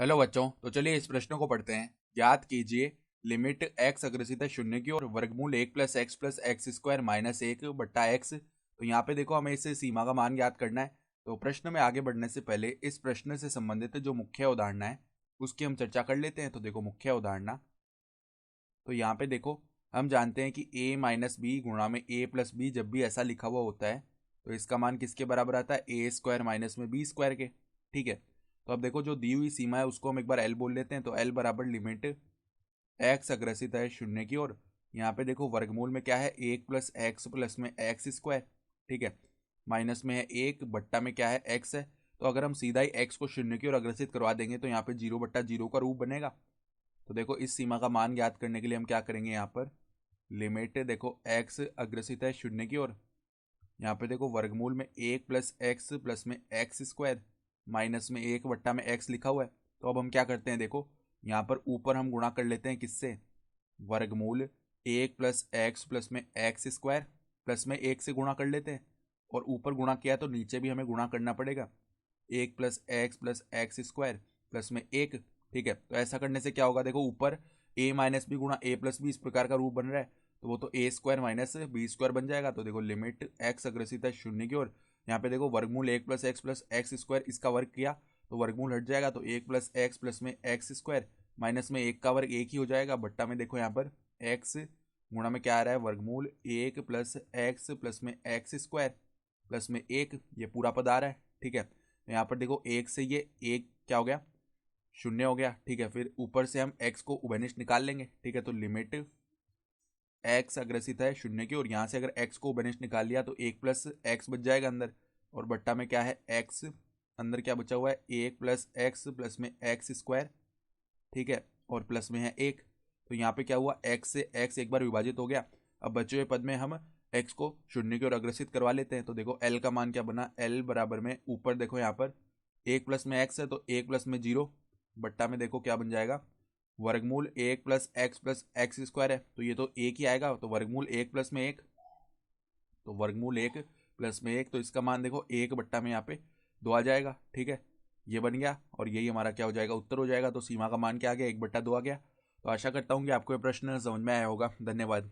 Hello बच्चों, तो चलिए इस प्रश्न को पढ़ते हैं। ज्ञात कीजिए लिमिट x अग्रसित है शून्य की ओर, वर्गमूल 1 + x + x² - 1/x। तो यहाँ पे देखो, हमें इस सीमा का मान ज्ञात करना है। तो प्रश्न में आगे बढ़ने से पहले इस प्रश्न से संबंधित जो मुख्य उदाहरणा है उसकी हम चर्चा कर लेते हैं। तो देखो मुख्य उदाहरणा, तो यहाँ पे देखो, हम जानते हैं कि a-b गुणा में a+b जब भी ऐसा लिखा हुआ होता है तो इसका मान किसके बराबर आता है, a² माइनस में b² के। ठीक है, तो अब देखो जो दी हुई सीमा है उसको हम एक बार l बोल लेते हैं। तो l बराबर लिमिट x अग्रसित है शून्य की ओर, यहाँ पे देखो वर्गमूल में क्या है, 1 + x प्लस में x²। ठीक है, माइनस में है 1, बट्टा में क्या है, x है। तो अगर हम सीधा ही x को शून्य की ओर अग्रसित करवा देंगे तो यहाँ पे 0/0 का रूप बनेगा। तो देखो इस सीमा का मान ज्ञात करने के लिए हम क्या करेंगे, यहाँ पर लिमिट देखो x अग्रसित है शून्य की ओर, यहाँ पे देखो वर्गमूल में 1 + x प्लस में x² माइनस में 1 में x लिखा हुआ है। तो अब हम क्या करते हैं, देखो यहाँ पर ऊपर हम गुणा कर लेते हैं किससे, वर्गमूल 1 + x प्लस में x² प्लस में 1 से गुणा कर लेते हैं। और ऊपर गुणा किया तो नीचे भी हमें गुणा करना पड़ेगा, 1 + x + x² प्लस में 1। ठीक है, तो ऐसा करने से क्या होगा, देखो ऊपर a-b गुणा a+b इस प्रकार का रूप बन रहा है, तो वो तो a² माइनस b² बन जाएगा। तो देखो लिमिट x अग्रसित है शून्य की ओर, यहाँ पे देखो वर्गमूल 1 + x + x² इसका वर्ग किया तो वर्गमूल हट जाएगा, तो 1 + x प्लस में x² माइनस में 1 का वर्ग 1 ही हो जाएगा, बट्टा में देखो यहाँ पर x गुणा में क्या आ रहा है, वर्गमूल 1 + x प्लस में x² प्लस में 1, ये पूरा पद आ रहा है। ठीक है, तो यहाँ पर देखो 1 से ये 1 क्या हो गया, शून्य हो गया। ठीक है, फिर ऊपर से हम x को उभयनिष्ठ निकाल लेंगे। ठीक है, तो लिमिट x अग्रसित है शून्य की, और यहाँ से अगर x को उभयनिष्ठ निकाल लिया तो 1 + x बच जाएगा अंदर, और बट्टा में क्या है x, अंदर क्या बचा हुआ है, 1 + x प्लस में x²। ठीक है, और प्लस में है 1। तो यहाँ पे क्या हुआ, x से x एक बार विभाजित हो गया। अब बचे हुए पद में हम x को शून्य की ओर अग्रसित करवा लेते हैं। तो देखो l का मान क्या बना, l बराबर में ऊपर देखो यहाँ पर 1 प्लस में x है तो 1 प्लस में 0, बट्टा में देखो क्या बन जाएगा, वर्गमूल 1 + x + x² है तो ये तो 1 ही आएगा, तो वर्गमूल 1 प्लस में 1, तो वर्गमूल 1 प्लस में 1, तो इसका मान देखो 1 बट्टा में यहाँ पे 2 आ जाएगा। ठीक है, ये बन गया और यही हमारा क्या हो जाएगा, उत्तर हो जाएगा। तो सीमा का मान क्या आ गया, 1/2 आ गया। तो आशा करता हूँ कि आपको ये प्रश्न समझ में आया होगा। धन्यवाद।